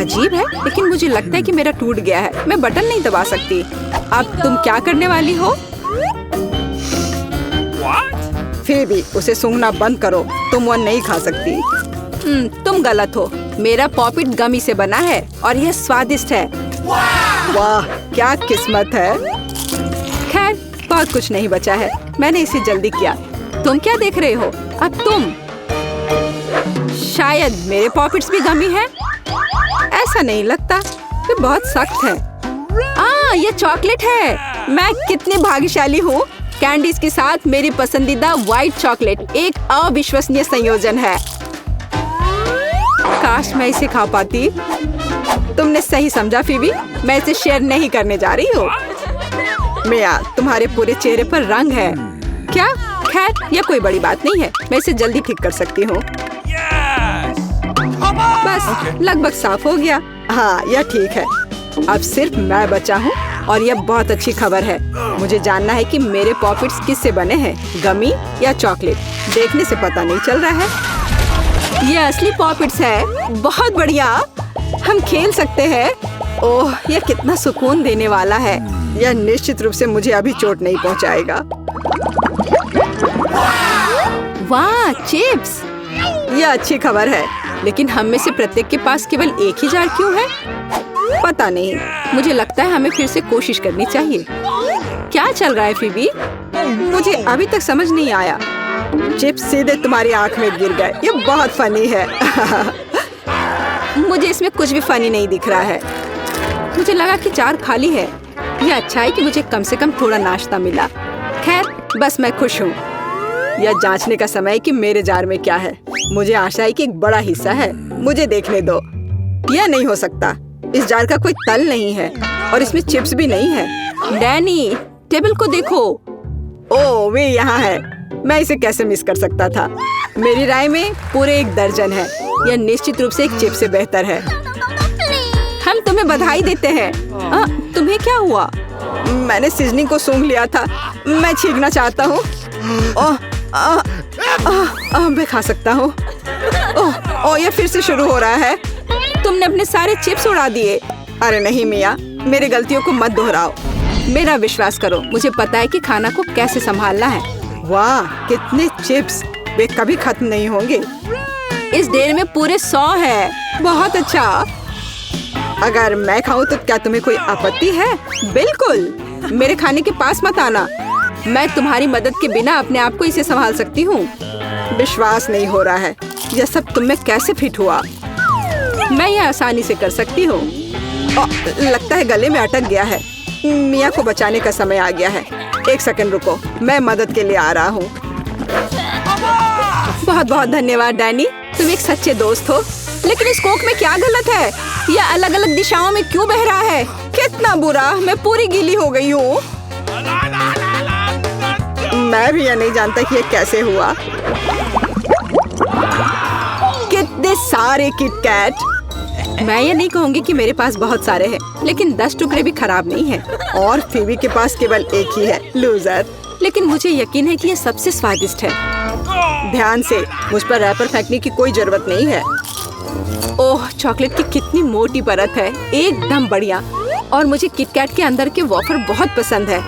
अजीब है, लेकिन मुझे लगता है कि मेरा टूट गया है। मैं बटन नहीं दबा सकती। अब तुम क्या करने वाली हो? फेबी, उसे सूंघना बंद करो। तुम वो नहीं खा सकती। तुम गलत हो। मेरा पॉपिट गमी से बना है और यह स्वादिष्ट है। वाह, क्या किस्मत है। खैर, बहुत कुछ नहीं बचा है। मैंने इसे जल्दी किया। तुम क्या देख रहे हो? अब तुम। शायद मेरे पॉपिट्स भी गमी है। ऐसा नहीं लगता। ये बहुत सख्त है। ये चॉकलेट है। मैं कितनी भाग्यशाली हूँ। कैंडीज के साथ मेरी पसंदीदा व्हाइट चॉकलेट एक अविश्वसनीय संयोजन है। काश मैं इसे खा पाती। तुमने सही समझा फीबी, मैं इसे शेयर नहीं करने जा रही हूँ। मिया, तुम्हारे पूरे चेहरे पर रंग है। क्या? खैर, यह कोई बड़ी बात नहीं है। मैं इसे जल्दी ठीक कर सकती हूँ। बस लगभग साफ हो गया। हाँ, यह ठीक है। अब सिर्फ मैं बचा हूँ और यह बहुत अच्छी खबर है। मुझे जानना है कि मेरे पॉपिट्स किससे बने हैं, गमी या चॉकलेट। देखने से पता नहीं चल रहा है। ये असली पॉपिट्स है। बहुत बढ़िया, हम खेल सकते हैं। ओह, यह कितना सुकून देने वाला है। यह निश्चित रूप से मुझे अभी चोट नहीं पहुंचाएगा। वाह, चिप्स। यह अच्छी खबर है। लेकिन हम में से प्रत्येक के पास केवल एक ही जार क्यों है? पता नहीं। मुझे लगता है हमें फिर से कोशिश करनी चाहिए। क्या चल रहा है फीबी? मुझे अभी तक समझ नहीं आया। चिप्स सीधे तुम्हारी आंख में गिर गए। ये बहुत फनी है। मुझे इसमें कुछ भी फनी नहीं दिख रहा है। मुझे लगा कि जार खाली है। यह अच्छा है कि मुझे कम से कम थोड़ा नाश्ता मिला। खैर, बस मैं खुश हूँ। यह जांचने का समय है कि मेरे जार में क्या है। मुझे आशा है कि एक बड़ा हिस्सा है। मुझे देखने दो। यह नहीं हो सकता। इस जार का कोई तल नहीं है और इसमें चिप्स भी नहीं है। डैनी, टेबल को देखो। ओह, वे यहाँ है। मैं इसे कैसे मिस कर सकता था। मेरी राय में पूरे 1 दर्जन है। यह निश्चित रूप से एक चिप्स से बेहतर है। हम तुम्हें बधाई देते हैं। तुम्हें क्या हुआ? मैंने सीजनिंग को सूंघ लिया था। मैं छींकना चाहता हूँ। मैं खा सकता हूँ। ओह, यह फिर से शुरू हो रहा है। तुमने अपने सारे चिप्स उड़ा दिए। अरे नहीं मिया, मेरी गलतियों को मत दोहराओ। मेरा विश्वास करो, मुझे पता है कि खाना को कैसे संभालना है। वाह, कितने चिप्स। वे कभी खत्म नहीं होंगे। इस ढेर में पूरे 100 है। बहुत अच्छा। अगर मैं खाऊं तो क्या तुम्हें कोई आपत्ति है? बिल्कुल। मेरे खाने के पास मत आना। मैं तुम्हारी मदद के बिना अपने आप को इसे संभाल सकती हूँ। विश्वास नहीं हो रहा है। यह सब तुम में कैसे फिट हुआ? मैं यह आसानी से कर सकती हूँ। लगता है गले में अटक गया है। मिया को बचाने का समय आ गया है। 1 सेकंड रुको, मैं मदद के लिए आ रहा हूँ। बहुत बहुत धन्यवाद डैनी, तुम एक सच्चे दोस्त हो। लेकिन इस कोक में क्या गलत है? यह अलग अलग दिशाओं में क्यों बह रहा है? कितना बुरा, मैं पूरी गीली हो गई हूँ। मैं भी यह नहीं जानता कि यह कैसे हुआ। कितने सारे किटकैट। मैं ये नहीं कहूँगी कि मेरे पास बहुत सारे हैं, लेकिन 10 टुकड़े भी खराब नहीं हैं। और फीबी के पास केवल एक ही है, लूजर। लेकिन मुझे यकीन है कि ये सबसे स्वादिष्ट है। ध्यान से, मुझ पर रैपर फेंकने की कोई जरूरत नहीं है। ओह, चॉकलेट की कितनी मोटी परत है। एकदम बढ़िया। और मुझे किटकैट के अंदर के वॉफर बहुत पसंद है।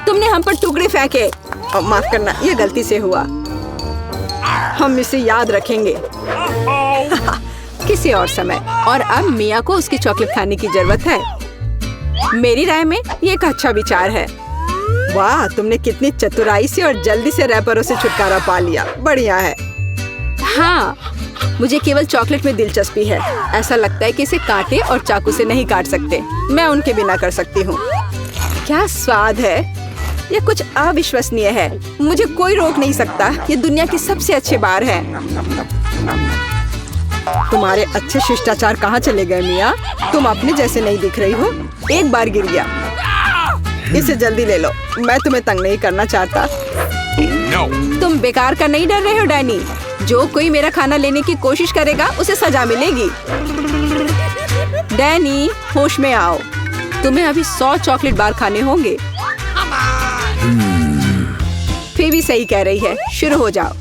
तुमने हम पर टुकड़े फेंके। माफ करना, ये गलती से हुआ। हम इसे याद रखेंगे। किसी और समय। और अब मिया को उसकी चॉकलेट खाने की जरूरत है। मेरी राय में ये एक अच्छा विचार है। वाह, तुमने कितनी चतुराई से और जल्दी से रैपरों से छुटकारा पा लिया। बढ़िया है। हाँ, मुझे केवल चॉकलेट में दिलचस्पी है। ऐसा लगता है कि इसे कांटे और चाकू से नहीं काट सकते। मैं उनके बिना कर सकती हूँ। क्या स्वाद है। यह कुछ अविश्वसनीय है। मुझे कोई रोक नहीं सकता। ये दुनिया की सबसे अच्छे बार है। तुम्हारे अच्छे शिष्टाचार कहाँ चले गए मिया? तुम अपने जैसे नहीं दिख रही हो। एक बार गिर गया। इसे जल्दी ले लो, मैं तुम्हें तंग नहीं करना चाहता। तुम बेकार का नहीं डर रहे हो डैनी? जो कोई मेरा खाना लेने की कोशिश करेगा उसे सजा मिलेगी। डैनी, होश में आओ। तुम्हें अभी 100 चॉकलेट बार खाने होंगे। फीबी सही कह रही है, शुरू हो जाओ।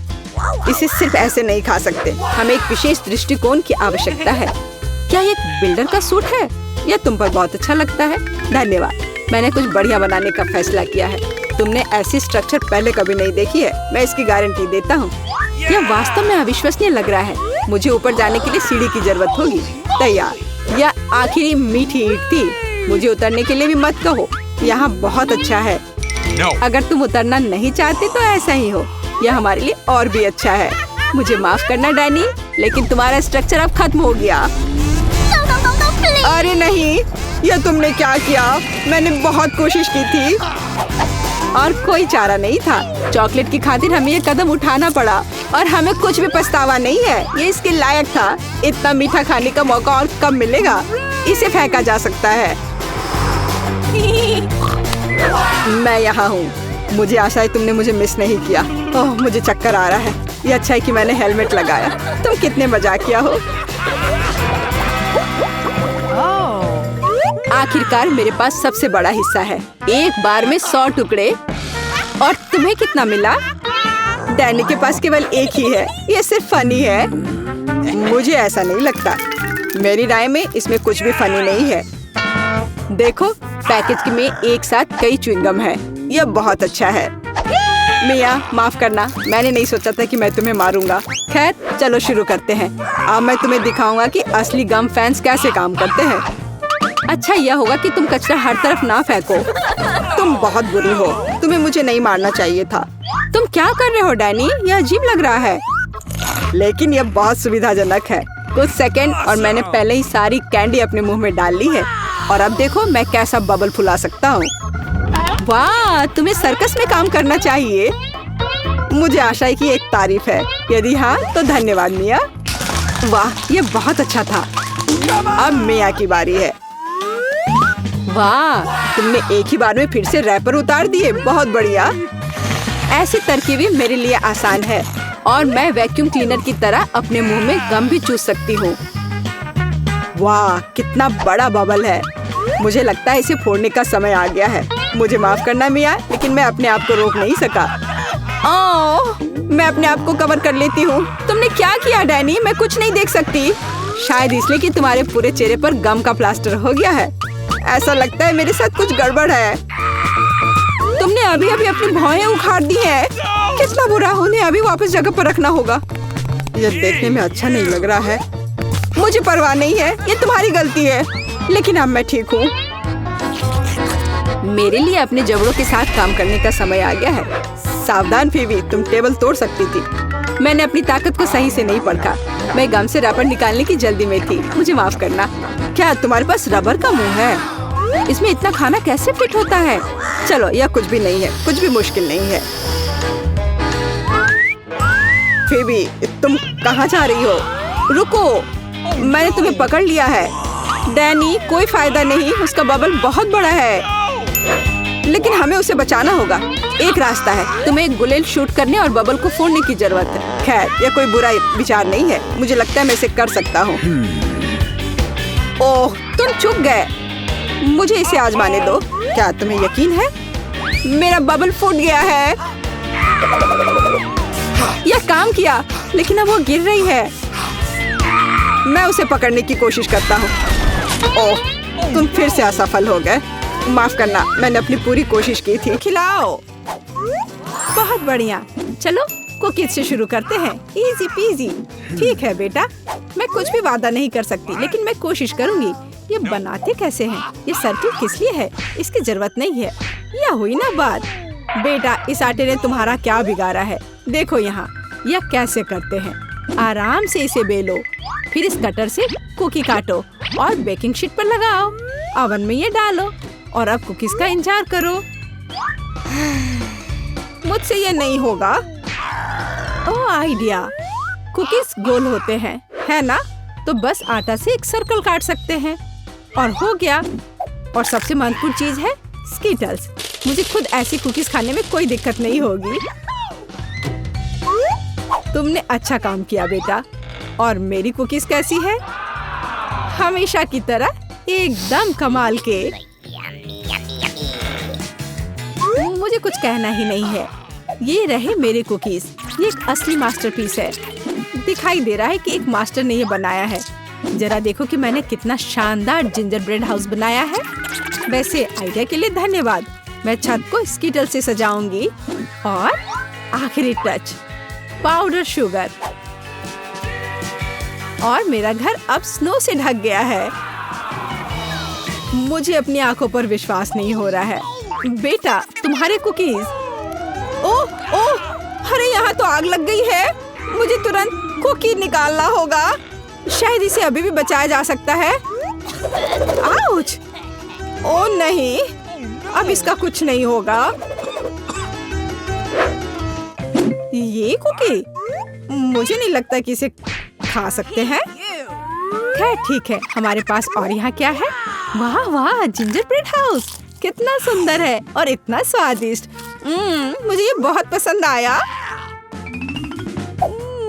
इसे सिर्फ ऐसे नहीं खा सकते। हमें एक विशेष दृष्टिकोण की आवश्यकता है। क्या ये बिल्डर का सूट है? यह तुम पर बहुत अच्छा लगता है। धन्यवाद। मैंने कुछ बढ़िया बनाने का फैसला किया है। तुमने ऐसी स्ट्रक्चर पहले कभी नहीं देखी है। मैं इसकी गारंटी देता हूँ। यह वास्तव में अविश्वसनीय लग रहा है। मुझे ऊपर जाने के लिए सीढ़ी की जरूरत होगी। तैयार। यह आखिरी मीठी ईंट थी। मुझे उतरने के लिए भी मत कहो। यहाँ बहुत अच्छा है। अगर तुम उतरना नहीं चाहते तो ऐसा ही हो। यह हमारे लिए और भी अच्छा है। मुझे माफ करना डैनी, लेकिन तुम्हारा स्ट्रक्चर अब खत्म हो गया। अरे नहीं, यह तुमने क्या किया? मैंने बहुत कोशिश की थी और कोई चारा नहीं था। चॉकलेट की खातिर हमें ये कदम उठाना पड़ा और हमें कुछ भी पछतावा नहीं है। ये इसके लायक था। इतना मीठा खाने का मौका और कब मिलेगा? इसे फेंका जा सकता है। मैं यहाँ हूँ। मुझे आशा है तुमने मुझे मिस नहीं किया। ओह, मुझे चक्कर आ रहा है। ये अच्छा है कि मैंने हेलमेट लगाया। तुम कितने मजाकिया हो। आखिरकार मेरे पास सबसे बड़ा हिस्सा है। एक बार में 100 टुकड़े। और तुम्हें कितना मिला? डैनी के पास केवल एक ही है। ये सिर्फ फनी है। मुझे ऐसा नहीं लगता। मेरी राय में इसमें कुछ भी फनी नहीं है। देखो, पैकेज में एक साथ कई च्युइंगम है। यह बहुत अच्छा है। मिया, माफ करना। मैंने नहीं सोचा था कि मैं तुम्हें मारूंगा। खैर, चलो शुरू करते हैं। अब मैं तुम्हें दिखाऊंगा कि असली गम फैंस कैसे काम करते हैं। अच्छा यह होगा कि तुम कचरा हर तरफ ना फेंको। तुम बहुत बुरी हो। तुम्हें मुझे नहीं मारना चाहिए था। तुम क्या कर रहे हो डैनी? यह अजीब लग रहा है। लेकिन यह बहुत सुविधाजनक है। कुछ सेकंड और मैंने पहले ही सारी कैंडी अपने मुंह में डाल ली है। और अब देखो मैं कैसा बबल फुला सकता हूँ। वाह, तुम्हें सर्कस में काम करना चाहिए। मुझे आशा है कि एक तारीफ है। यदि हाँ तो धन्यवाद मिया। वाह, ये बहुत अच्छा था। अब मिया की बारी है। वाह, तुमने एक ही बार में फिर से रैपर उतार दिए। बहुत बढ़िया। ऐसी तरकीबें मेरे लिए आसान है और मैं वैक्यूम क्लीनर की तरह अपने मुंह में गम भी चूस सकती हूँ। वाह, कितना बड़ा बबल है। मुझे लगता है इसे फोड़ने का समय आ गया है। मुझे माफ करना मिया, लेकिन मैं अपने आप को रोक नहीं सका। ओह, मैं अपने आप को कवर कर लेती हूँ। तुमने क्या किया डैनी? मैं कुछ नहीं देख सकती। शायद इसलिए कि तुम्हारे पूरे चेहरे पर गम का प्लास्टर हो गया है। ऐसा लगता है मेरे साथ कुछ गड़बड़ है। तुमने अभी अभी अपनी भौहें उखाड़ दी हैं। कितना बुरा। उन्हें अभी वापस जगह पर रखना होगा। यह देखने में अच्छा नहीं लग रहा है। मुझे परवाह नहीं है, ये तुम्हारी गलती है। लेकिन अब मैं ठीक हूँ। मेरे लिए अपने जबड़ों के साथ काम करने का समय आ गया है। सावधान फीबी, तुम टेबल तोड़ सकती थी। मैंने अपनी ताकत को सही से नहीं परखा। मैं गम से रबर निकालने की जल्दी में थी। मुझे माफ करना। क्या तुम्हारे पास रबर का मुंह है? इसमें इतना खाना कैसे फिट होता है? चलो, यह कुछ भी नहीं है। कुछ भी मुश्किल नहीं है। फीबी, तुम कहाँ जा रही हो? रुको, मैंने तुम्हें पकड़ लिया है। डैनी, कोई फायदा नहीं। उसका बबल बहुत बड़ा है। लेकिन हमें उसे बचाना होगा। एक रास्ता है। तुम्हें एक गुलेल शूट करने और बबल को फोड़ने की जरूरत है। खैर, यह कोई बुरा विचार नहीं है। मुझे लगता है मैं इसे कर सकता हूँ। ओह, तुम चुप गए। मुझे इसे आजमाने दो। क्या तुम्हें यकीन है? मेरा बबल फूट गया है। यह काम किया, लेकिन अब वो गिर रही है। मैं उसे पकड़ने की कोशिश करता हूँ। ओह, तुम फिर से असफल हो गए। माफ करना, मैंने अपनी पूरी कोशिश की थी। खिलाओ। बहुत बढ़िया। चलो कुकीज से शुरू करते हैं। Easy PG. ठीक है बेटा, मैं कुछ भी वादा नहीं कर सकती, लेकिन मैं कोशिश करूंगी। ये बनाते कैसे हैं? ये सर्किल किस लिए है? इसकी जरूरत नहीं है। यह हुई ना बात। बेटा, इस आटे ने तुम्हारा क्या बिगाड़ा है? देखो यहाँ, यह कैसे करते हैं। आराम से इसे बेलो, फिर इस कटर से कुकी काटो और बेकिंग शीट पर लगाओ। ओवन में ये डालो और अब कुकीज का इंतजार करो। मुझसे ये नहीं होगा। ओह, आइडिया। कुकीज गोल होते हैं, है ना? तो बस आटा से एक सर्कल काट सकते हैं और हो गया। और सबसे महत्वपूर्ण चीज है स्कीटल्स। मुझे खुद ऐसी कुकीज खाने में कोई दिक्कत नहीं होगी। तुमने अच्छा काम किया बेटा। और मेरी कुकीज कैसी है? हमेशा की तरह एकदम कमाल के। मुझे कुछ कहना ही नहीं है। ये रहे मेरे कुकीज। ये एक असली मास्टरपीस है। दिखाई दे रहा है कि एक मास्टर ने ये बनाया है। जरा देखो कि मैंने कितना शानदार जिंजर ब्रेड हाउस बनाया है। वैसे आइडिया के लिए धन्यवाद। मैं छत को स्कीटल से सजाऊंगी और आखिरी टच पाउडर शुगर। और मेरा घर अब स्नो से ढक गया है। मुझे अपनी आंखों पर विश्वास नहीं हो रहा है। बेटा, तुम्हारे कुकीज। ओह ओह, अरे यहाँ तो आग लग गई है। मुझे तुरंत कुकी निकालना होगा। शायद इसे अभी भी बचाया जा सकता है। आउच! ओह नहीं, अब इसका कुछ नहीं होगा। ये कुकी मुझे नहीं लगता कि इसे खा सकते हैं। खैर ठीक है, हमारे पास और यहाँ क्या है? वाह वाह, जिंजर ब्रेड हाउस कितना सुंदर है और इतना स्वादिष्ट। मुझे ये बहुत पसंद आया।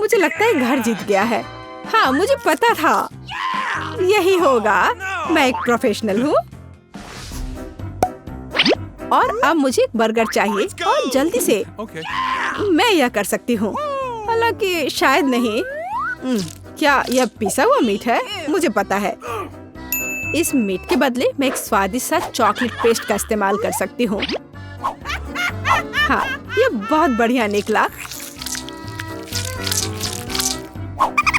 मुझे लगता है घर जीत गया है। हाँ, मुझे पता था यही होगा। मैं एक प्रोफेशनल हूँ। और अब मुझे एक बर्गर चाहिए और जल्दी से। मैं यह कर सकती हूँ, हालांकि शायद नहीं। क्या यह पिसा हुआ मीट है? मुझे पता है। इस मीट के बदले मैं एक स्वादिष्ट सा चॉकलेट पेस्ट का इस्तेमाल कर सकती हूँ। हाँ, ये बहुत बढ़िया निकला।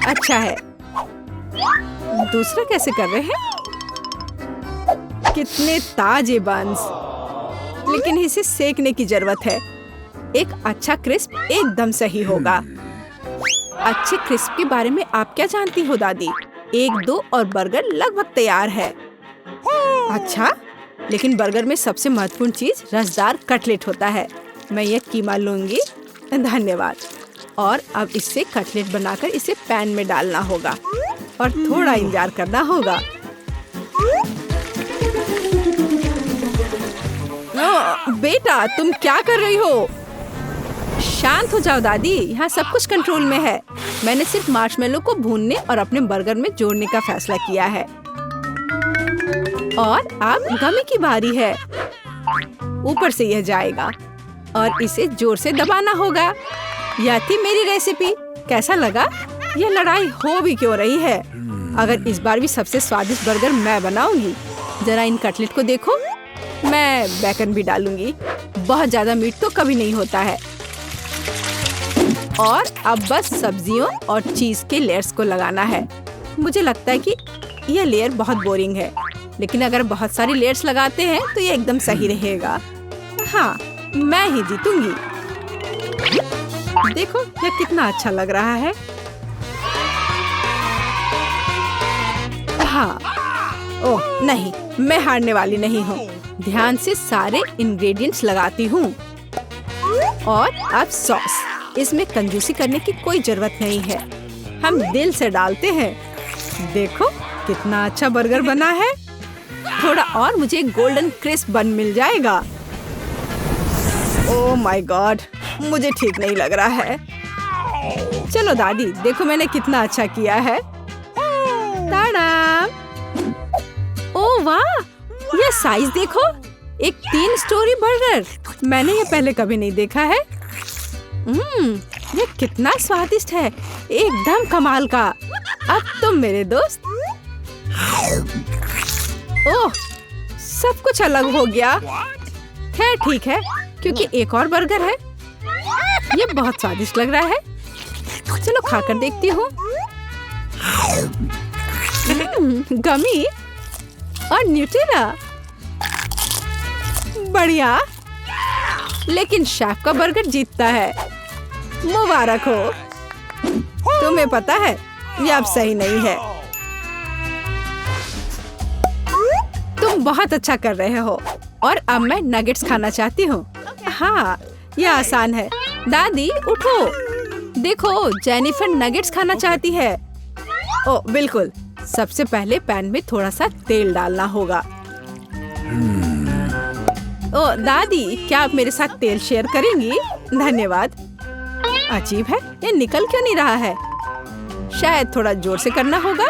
अच्छा है। दूसरा कैसे कर रहे हैं? कितने ताजे बंस, लेकिन इसे सेकने की जरूरत है। एक अच्छा क्रिस्प एकदम सही होगा। अच्छे क्रिस्प के बारे में आप क्या जानती हो दादी? 1-2 और बर्गर लगभग तैयार है। अच्छा, लेकिन बर्गर में सबसे महत्वपूर्ण चीज रसदार कटलेट होता है। मैं यह कीमा लूंगी। धन्यवाद। और अब इससे कटलेट बनाकर इसे पैन में डालना होगा और थोड़ा इंतजार करना होगा। बेटा, तुम क्या कर रही हो? शांत हो जाओ दादी, यहाँ सब कुछ कंट्रोल में है। मैंने सिर्फ मार्शमेलो को भूनने और अपने बर्गर में जोड़ने का फैसला किया है। और अब गमी की बारी है। ऊपर से यह जाएगा और इसे जोर से दबाना होगा। यह थी मेरी रेसिपी। कैसा लगा? यह लड़ाई हो भी क्यों रही है? अगर इस बार भी सबसे स्वादिष्ट बर्गर मैं बनाऊंगी। जरा इन कटलेट को देखो। मैं बेकन भी डालूंगी। बहुत ज्यादा मीट तो कभी नहीं होता है। और अब बस सब्जियों और चीज के लेयर्स को लगाना है। मुझे लगता है कि यह लेयर बहुत बोरिंग है, लेकिन अगर बहुत सारी लेयर्स लगाते हैं तो ये एकदम सही रहेगा। हाँ, मैं ही जीतूंगी। देखो यह कितना अच्छा लग रहा है। हाँ, ओह नहीं, मैं हारने वाली नहीं हूँ। ध्यान से सारे इंग्रेडिएंट्स लगाती हूँ। और अब सॉस। इसमें कंजूसी करने की कोई जरूरत नहीं है। हम दिल से डालते हैं। देखो कितना अच्छा बर्गर बना है। थोड़ा और मुझे गोल्डन क्रिस्प बन मिल जाएगा। ओह माय गॉड, मुझे ठीक नहीं लग रहा है। चलो दादी, देखो मैंने कितना अच्छा किया है। ताड़ा! ओह वाह, यह साइज देखो। एक 3 स्टोरी बर्गर। मैंने ये पहले कभी नहीं देखा है। ये कितना स्वादिष्ट है, एकदम कमाल का। अब तुम मेरे दोस्त। ओह, सब कुछ अलग हो गया। खैर ठीक है, क्योंकि एक और बर्गर है। ये बहुत स्वादिष्ट लग रहा है। चलो खाकर देखती हूँ। गमी और न्यूटेला, बढ़िया। लेकिन शेफ का बर्गर जीतता है। मुबारक हो। तुम्हें पता है ये अब सही नहीं है। तुम बहुत अच्छा कर रहे हो। और अब मैं नगेट्स खाना चाहती हूँ। हाँ, यह आसान है। दादी उठो, देखो जेनिफर नगेट्स खाना चाहती है। ओ बिल्कुल। सबसे पहले पैन में थोड़ा सा तेल डालना होगा। ओ दादी, क्या आप मेरे साथ तेल शेयर करेंगी? धन्यवाद। अजीब है, ये निकल क्यों नहीं रहा है? शायद थोड़ा जोर से करना होगा।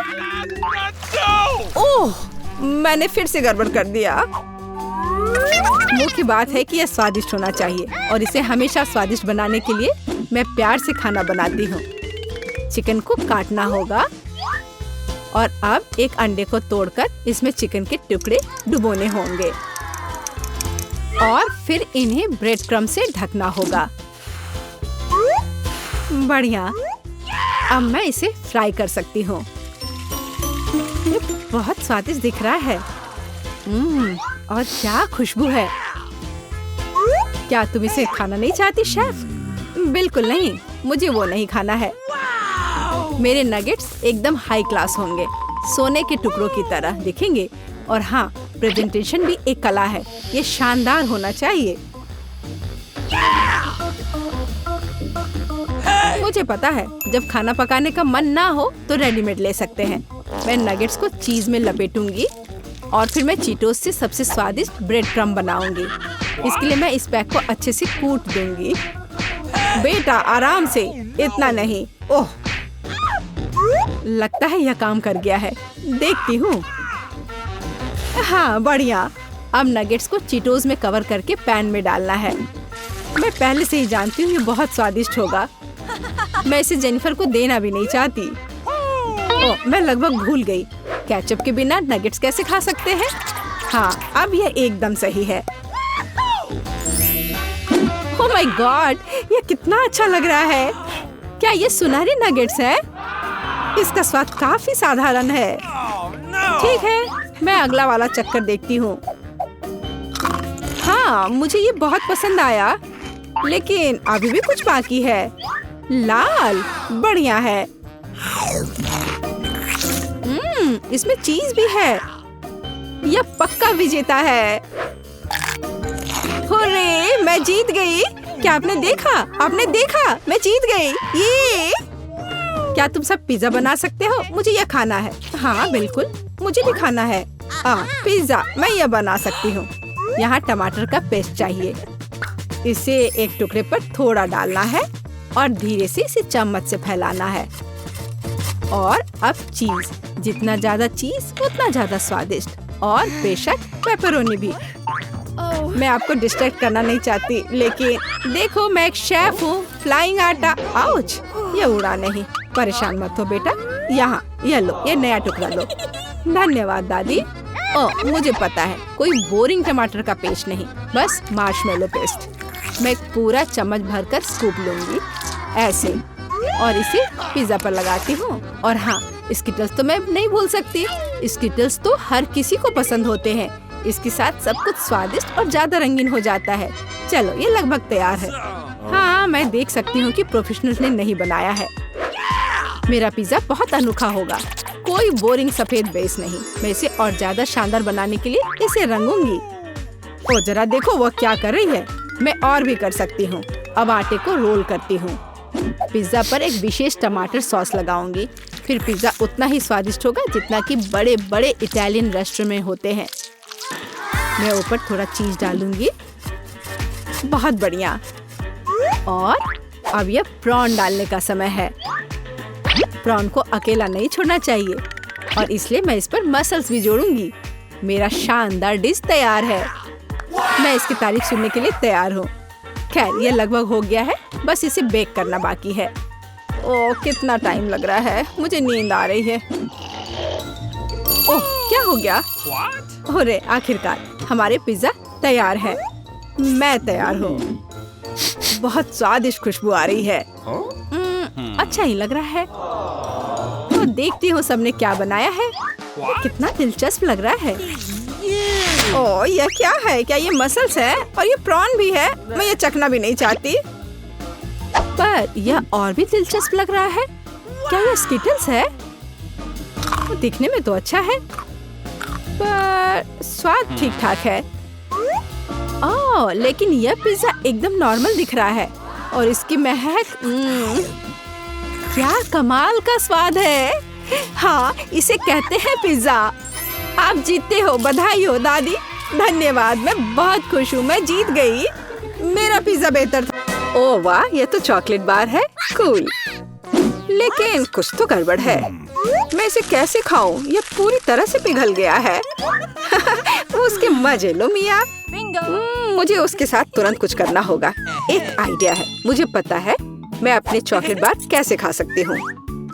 ओह, मैंने फिर से गड़बड़ कर दिया। मुख्य बात है कि यह स्वादिष्ट होना चाहिए और इसे हमेशा स्वादिष्ट बनाने के लिए मैं प्यार से खाना बनाती हूँ। चिकन को काटना होगा। और अब एक अंडे को तोड़कर इसमें चिकन के टुकड़े डुबोने होंगे और फिर इन्हें ब्रेड क्रम्ब से ढकना होगा। बढ़िया। अब मैं इसे फ्राई कर सकती हूँ। ये बहुत स्वादिष्ट दिख रहा है। और क्या खुशबू है। क्या तुम इसे खाना नहीं चाहती शेफ? बिल्कुल नहीं, मुझे वो नहीं खाना है। मेरे नगेट्स एकदम हाई क्लास होंगे, सोने के टुकड़ों की तरह दिखेंगे। और हाँ, प्रेजेंटेशन भी एक कला है, ये शानदार होना चाहिए। मुझे पता है, जब खाना पकाने का मन ना हो तो रेडीमेड ले सकते हैं। मैं नगेट्स को चीज में लपेटूंगी और फिर मैं चीटोस से सबसे स्वादिष्ट ब्रेड क्रम्ब बनाऊंगी। इसके लिए मैं इस पैक को अच्छे से कूट दूंगी। बेटा आराम से, इतना नहीं। ओह, लगता है यह काम कर गया है। देखती हूँ। हाँ, बढ़िया। अब नगेट्स को चीटोस में कवर करके पैन में डालना है। मैं पहले से ही जानती हूँ ये बहुत स्वादिष्ट होगा। मैं इसे जेनिफर को देना भी नहीं चाहती। ओह, मैं लगभग भूल गई। केचप के बिना नगेट्स कैसे खा सकते हैं? हाँ, अब यह एकदम सही है। ओह माय गॉड, ये कितना अच्छा लग रहा है। क्या ये सुनहरे नगेट्स है? इसका स्वाद काफी साधारण है। ठीक है, मैं अगला वाला चक्कर देखती हूँ। हाँ, मुझे ये बहुत पसंद आया, लेकिन अभी भी कुछ बाकी है। लाल, बढ़िया है। इसमें चीज भी है। यह पक्का विजेता है। हुर्रे, मैं जीत गई। क्या आपने देखा? आपने देखा? मैं जीत गई। ये क्या तुम सब पिज्जा बना सकते हो? मुझे यह खाना है। हाँ बिल्कुल, मुझे भी खाना है। पिज्जा मैं यह बना सकती हूँ। यहाँ टमाटर का पेस्ट चाहिए। इसे एक टुकड़े पर थोड़ा डालना है और धीरे से इसे चम्मच से फैलाना है। और अब चीज, जितना ज्यादा चीज उतना ज्यादा स्वादिष्ट। और बेशक पेपरोनी भी। मैं आपको डिस्ट्रैक्ट करना नहीं चाहती, लेकिन देखो मैं एक शेफ हूँ। फ्लाइंग आटा। आउच, ये उड़ा नहीं। परेशान मत हो बेटा। यहाँ ये लो, ये नया टुकड़ा लो। धन्यवाद दादी। ओह, मुझे पता है, कोई बोरिंग टमाटर का पेस्ट नहीं, बस मार्शमेलो पेस्ट। मैं एक पूरा चम्मच भरकर स्कूप लूंगी ऐसे, और इसे पिज्जा पर लगाती हूँ। और हाँ, स्किटल्स तो मैं नहीं भूल सकती। स्किटल्स तो हर किसी को पसंद होते हैं। इसके साथ सब कुछ स्वादिष्ट और ज्यादा रंगीन हो जाता है। चलो, ये लगभग तैयार है। हाँ, मैं देख सकती हूँ कि प्रोफेशनल्स ने नहीं बनाया है। मेरा पिज्जा बहुत अनोखा होगा, कोई बोरिंग सफेद बेस नहीं। मैं इसे और ज्यादा शानदार बनाने के लिए इसे रंगूंगी। ओ जरा देखो वो क्या कर रही है। मैं और भी कर सकती हूँ। अब आटे को रोल करती हूँ। पिज्जा पर एक विशेष टमाटर सॉस लगाऊंगी। फिर पिज्जा उतना ही स्वादिष्ट होगा जितना कि बड़े बड़े इटालियन रेस्टोरेंट में होते हैं। मैं ऊपर थोड़ा चीज डालूंगी। बहुत बढ़िया। और अब यह प्रॉन डालने का समय है। प्रॉन को अकेला नहीं छोड़ना चाहिए, और इसलिए मैं इस पर मसल्स भी जोड़ूंगी। मेरा शानदार डिश तैयार है। मैं इसकी तारीफ सुनने के लिए तैयार हूँ। खैर, यह लगभग हो गया है, बस इसे बेक करना बाकी है। ओह, कितना टाइम लग रहा है, मुझे नींद आ रही है। ओह, क्या हो गया? अरे, आखिरकार हमारे पिज्जा तैयार है। मैं तैयार हूँ। बहुत स्वादिष्ट खुशबू आ रही है। अच्छा ही लग रहा है। तो देखती हूँ सबने क्या बनाया है। कितना दिलचस्प लग रहा है। ओह, यह क्या है? क्या ये मसल्स है? और ये प्रॉन भी है? मैं ये चखना भी नहीं चाहती। पर यह और भी दिलचस्प लग रहा है। क्या ये स्किटल्स है? वो दिखने में तो अच्छा है, पर स्वाद ठीक ठाक है। ओह, लेकिन यह पिज्जा एकदम नॉर्मल दिख रहा है। और इसकी महक, क्या कमाल का स्वाद है। हाँ, इसे कहते हैं पिज्जा। आप जीतते हो, बधाई हो दादी। धन्यवाद, मैं बहुत खुश हूँ। मैं जीत गई। मेरा पिज्जा बेहतर था। ओह वाह, ये तो चॉकलेट बार है। कूल। लेकिन कुछ तो गड़बड़ है। मैं इसे कैसे खाऊं? ये पूरी तरह से पिघल गया है। उसके मजे लो मिया। मुझे उसके साथ तुरंत कुछ करना होगा। एक आइडिया है। मुझे पता है मैं अपने चॉकलेट बार कैसे खा सकती हूँ।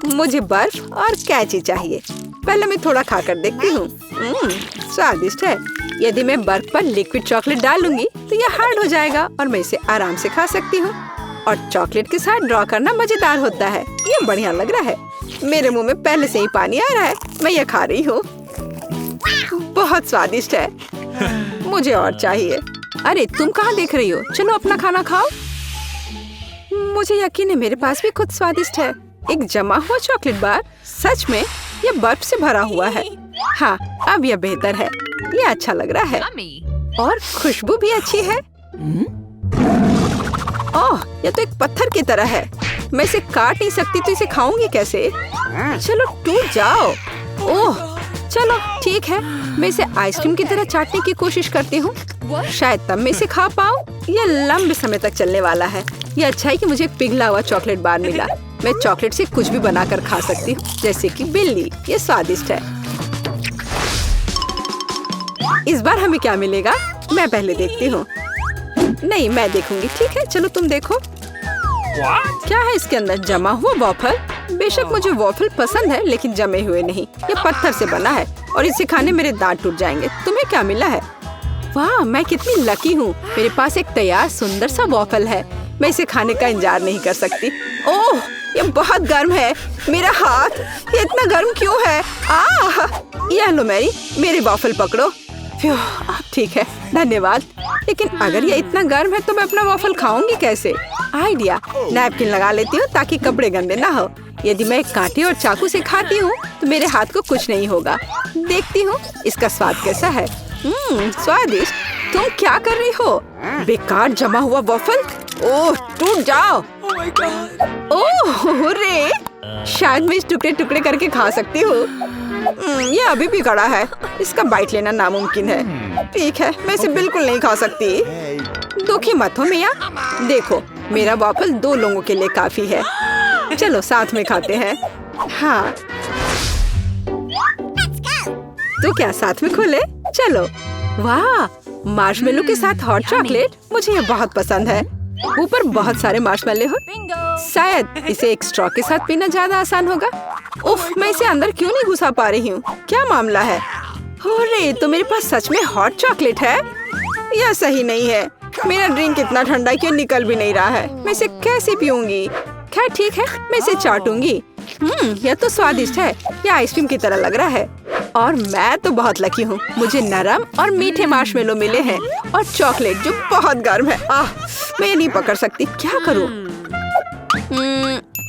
मुझे बर्फ और कैची चाहिए। पहले मैं थोड़ा खाकर देखती हूँ। स्वादिष्ट है। यदि मैं बर्फ पर लिक्विड चॉकलेट डालूंगी तो यह हार्ड हो जाएगा और मैं इसे आराम से खा सकती हूँ। और चॉकलेट के साथ ड्रॉ करना मजेदार होता है। ये बढ़िया लग रहा है। मेरे मुंह में पहले से ही पानी आ रहा है। मैं ये खा रही हूँ। बहुत स्वादिष्ट है। मुझे और चाहिए। अरे तुम कहाँ देख रही हो? चलो अपना खाना खाओ। मुझे यकीन है मेरे पास भी खुद स्वादिष्ट है। एक जमा हुआ चॉकलेट बार। सच में ये बर्फ से भरा हुआ है। हाँ, अब यह बेहतर है। ये अच्छा लग रहा है और खुशबू भी अच्छी है। ओह, यह तो एक पत्थर की तरह है। मैं इसे काट नहीं सकती तो इसे खाऊंगी कैसे? चलो टूट जाओ। ओह, चलो ठीक है। मैं इसे आइसक्रीम की तरह चाटने की कोशिश करती हूँ। शायद तब मैं इसे खा पाऊँ। यह लंबे समय तक चलने वाला है। यह अच्छा है कि मुझे एक पिघला हुआ चॉकलेट बार मिला। मैं चॉकलेट से कुछ भी बनाकर खा सकती हूँ, जैसे कि बिल्ली। ये स्वादिष्ट है। इस बार हमें क्या मिलेगा? मैं पहले देखती हूँ। नहीं, मैं देखूंगी। ठीक है, चलो तुम देखो। क्या है इसके अंदर? जमा हुआ वॉफल। बेशक मुझे वॉफल पसंद है, लेकिन जमे हुए नहीं। ये पत्थर से बना है और इसे खाने मेरे दांत टूट जाएंगे। तुम्हें क्या मिला है? वाह, मैं कितनी लकी हूँ। मेरे पास एक तैयार सुंदर सा वॉफल है। मैं इसे खाने का इंतजार नहीं कर सकती। ओह, ये बहुत गर्म है। मेरा हाथ ये इतना गर्म क्यों है? ये लो मैरी, मेरे वॉफल पकड़ो। अब ठीक है, धन्यवाद। लेकिन अगर ये इतना गर्म है तो मैं अपना वॉफल खाऊंगी कैसे? आइडिया, नैपकिन लगा लेती हूँ ताकि कपड़े गंदे ना हो। यदि मैं एक कांटे और चाकू से खाती हूँ तो मेरे हाथ को कुछ नहीं होगा। देखती हूँ इसका स्वाद कैसा है। स्वादिष्ट। तुम क्या कर रही हो? बेकार जमा हुआ वॉफल। ओह, टूट जाओ। ओह रे, शायद मैं इस टुकड़े टुकड़े करके खा सकती हूँ। ये अभी भी कड़ा है। इसका बाइट लेना नामुमकिन है। ठीक है, मैं इसे बिल्कुल नहीं खा सकती। दुखी मत हो मिया। देखो, मेरा वॉफल 2 लोगों के लिए काफी है। चलो साथ में खाते हैं। हाँ, तो क्या साथ में खोले? चलो। वाह, मार्शमेलो के साथ हॉट चॉकलेट। मुझे ये बहुत पसंद है। ऊपर बहुत सारे मार्शमेलो हो। शायद इसे एक स्ट्रॉ के साथ पीना ज्यादा आसान होगा। उफ, मैं इसे अंदर क्यों नहीं घुसा पा रही हूँ? क्या मामला है? अरे, तो मेरे पास सच में हॉट चॉकलेट है। यह सही नहीं है। मेरा ड्रिंक इतना ठंडा क्यों निकल भी नहीं रहा है? मैं इसे कैसे पीऊंगी? खैर ठीक है, मैं इसे चाटूंगी। यह तो स्वादिष्ट है। यह आइसक्रीम की तरह लग रहा है। और मैं तो बहुत लकी हूँ। मुझे नरम और मीठे मार्शमेलो मिले हैं और चॉकलेट जो बहुत गर्म है। मैं ये नहीं पकड़ सकती। क्या करूँ?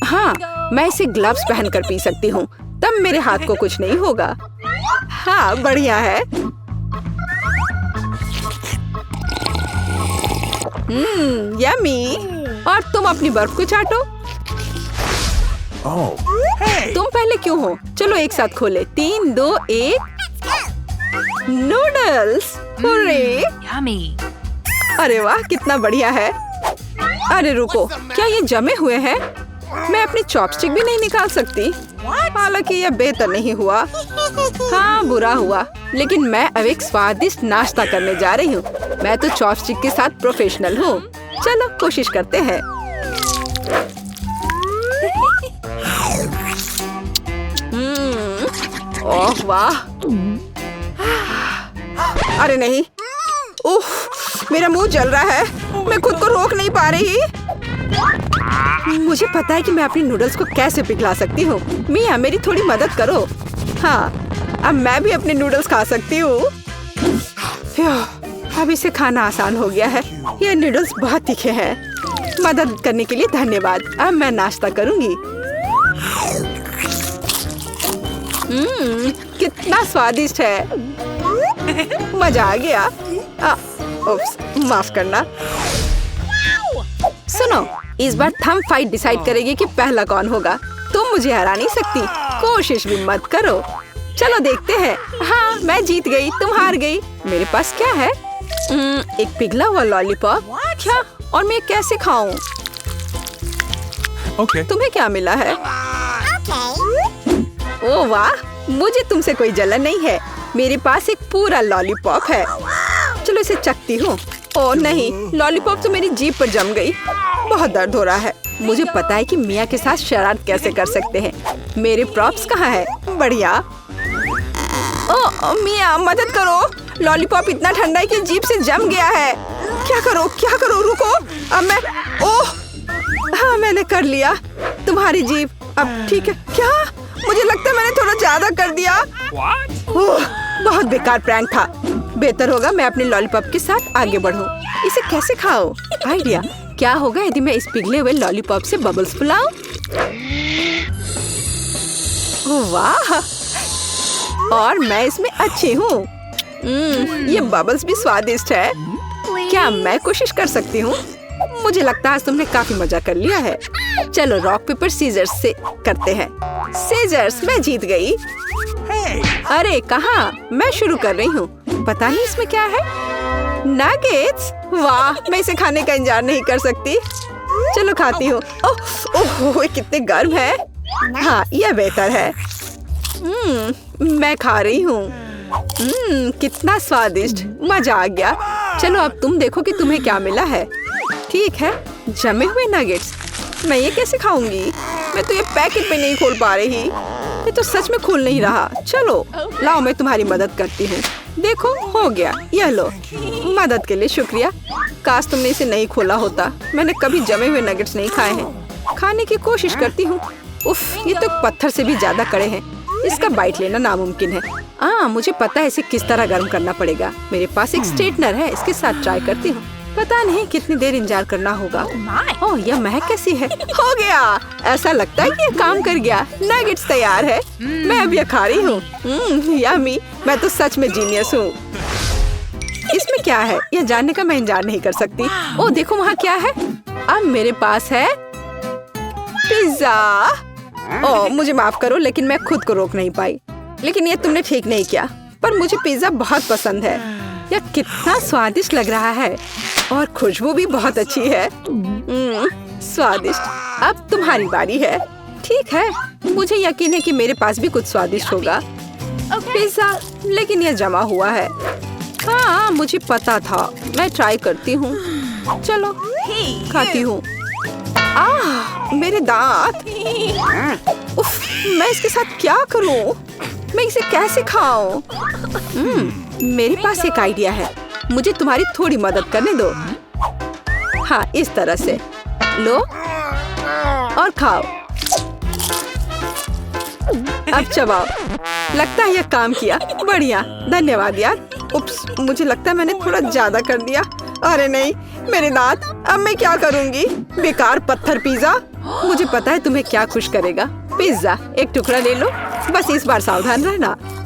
हाँ, मैं इसे ग्लव्स पहनकर पी सकती हूँ। तब मेरे हाथ को कुछ नहीं होगा। हाँ, बढ़िया है। यम्मी। और तुम अपनी बर्फ को चाटो। तुम पहले क्यों हो? चलो एक साथ खोले। 3, 2, 1। नूडल्स। अरे वाह, कितना बढ़िया है। अरे रुको, क्या ये जमे हुए हैं? मैं अपनी चॉपस्टिक भी नहीं निकाल सकती। हालांकि यह बेहतर नहीं हुआ। हाँ, बुरा हुआ। लेकिन मैं अब एक स्वादिष्ट नाश्ता करने जा रही हूँ। मैं तो चॉपस्टिक के साथ प्रोफेशनल हूँ। चलो कोशिश करते हैं। ओह वाह। अरे नहीं। उफ, मेरा मुंह जल रहा है। मैं खुद को रोक नहीं पा रही। मुझे पता है कि मैं अपनी नूडल्स को कैसे पिघला सकती हूँ। मिया, मेरी थोड़ी मदद करो। हाँ, अब मैं भी अपने नूडल्स खा सकती हूँ। अब इसे खाना आसान हो गया है। ये नूडल्स बहुत तीखे हैं। मदद करने के लिए धन्यवाद। अब मैं नाश्ता करूँगी। कितना स्वादिष्ट है। मजा आ गया। उप्स, माफ करना। सुनो, इस बार थंब फाइट डिसाइड करेगी कि पहला कौन होगा। तुम मुझे हरा नहीं सकती। कोशिश भी मत करो। चलो देखते हैं। हाँ, मैं जीत गई, तुम हार गई। मेरे पास क्या है? एक पिघला हुआ लॉलीपॉप। क्या? और मैं कैसे खाऊं? तुम्हें क्या मिला है? ओह वाह, मुझे तुमसे कोई जलन नहीं है। मेरे पास एक पूरा लॉलीपॉप है। चलो इसे चखती हूँ। ओह नहीं, लॉलीपॉप तो मेरी जीभ पर जम गई। बहुत दर्द हो रहा है। मुझे पता है कि मिया के साथ शरारत कैसे कर सकते हैं। मेरे प्रॉप्स कहाँ है? बढ़िया। ओ मिया मदद करो, लॉलीपॉप इतना ठंडा है कि जीभ से जम गया है। क्या करो, रुको। अब मैं ओह हाँ मैंने कर लिया। तुम्हारी जीभ अब ठीक है क्या? मुझे लगता है मैंने थोड़ा ज्यादा कर दिया। ओह बहुत बेकार प्रैंक था। बेहतर होगा मैं अपने लॉलीपॉप के साथ आगे बढ़ूं। इसे कैसे खाओ? आइडिया, क्या होगा यदि मैं इस पिघले हुए लॉलीपॉप से बबल्स फुलाऊं? वाह, और मैं इसमें अच्छी हूँ। ये बबल्स भी स्वादिष्ट है। क्या मैं कोशिश कर सकती हूँ? मुझे लगता है आज तुमने काफी मजा कर लिया है। चलो रॉक पेपर सीजर्स से करते हैं। सीजर्स, मैं जीत गई। अरे कहाँ, मैं शुरू कर रही हूँ। पता नहीं इसमें क्या है। नगेट्स, वाह मैं इसे खाने का इंतजार नहीं कर सकती। चलो खाती हूँ। ओह कितने गर्म है। हाँ यह बेहतर है। मैं खा रही हूँ। कितना स्वादिष्ट, मजा आ गया। चलो अब तुम देखो कि तुम्हें क्या मिला है। ठीक है, जमे हुए नगेट्स। मैं ये कैसे खाऊंगी? मैं तो ये पैकेट पे नहीं खोल पा रही। ये तो सच में खुल नहीं रहा। चलो लाओ मैं तुम्हारी मदद करती हूँ। देखो हो गया, यह लो। मदद के लिए शुक्रिया। काश तुमने इसे नहीं खोला होता। मैंने कभी जमे हुए नगेट्स नहीं खाए हैं। खाने की कोशिश करती हूँ। उफ, ये तो पत्थर से भी ज्यादा कड़े हैं। इसका बाइट लेना नामुमकिन है। मुझे पता है इसे किस तरह गर्म करना पड़ेगा। मेरे पास एक स्ट्रेटनर है, इसके साथ ट्राई करती हूँ। पता नहीं कितनी देर इंतजार करना होगा। ओह यह महक कैसी है। हो गया, ऐसा लगता है कि ये काम कर गया। नगेट्स तैयार है। मैं अब यह खा रही हूँ। यम्मी, मैं तो सच में जीनियस हूँ। इसमें क्या है यह जानने का मैं इंतजार नहीं कर सकती। ओह देखो वहाँ क्या है। अब मेरे पास है पिज्जा। ओह मुझे माफ करो, लेकिन मैं खुद को रोक नहीं पाई। लेकिन ये तुमने ठीक नहीं किया। पर मुझे पिज्जा बहुत पसंद है। यह कितना स्वादिष्ट लग रहा है और खुशबू भी बहुत अच्छी है। स्वादिष्ट। अब तुम्हारी बारी है। ठीक है, मुझे यकीन है कि मेरे पास भी कुछ स्वादिष्ट होगा। पिज्जा, लेकिन यह जमा हुआ है। हाँ मुझे पता था। मैं ट्राई करती हूँ। चलो खाती हूँ। मेरे दांत। उफ, मैं इसके साथ क्या करूँ? मैं इसे कैसे खाऊं? मेरे पास एक आइडिया है। मुझे तुम्हारी थोड़ी मदद करने दो। हाँ इस तरह से लो और खाओ। अब चबाओ। लगता है यह काम किया। बढ़िया, धन्यवाद यार। उप्स, मुझे लगता है मैंने थोड़ा ज्यादा कर दिया। अरे नहीं, मेरे दांत। अब मैं क्या करूंगी? बेकार पत्थर पिज्जा। मुझे पता है तुम्हें क्या खुश करेगा। पिज्जा, एक टुकड़ा ले लो। बस इस बार सावधान रहना।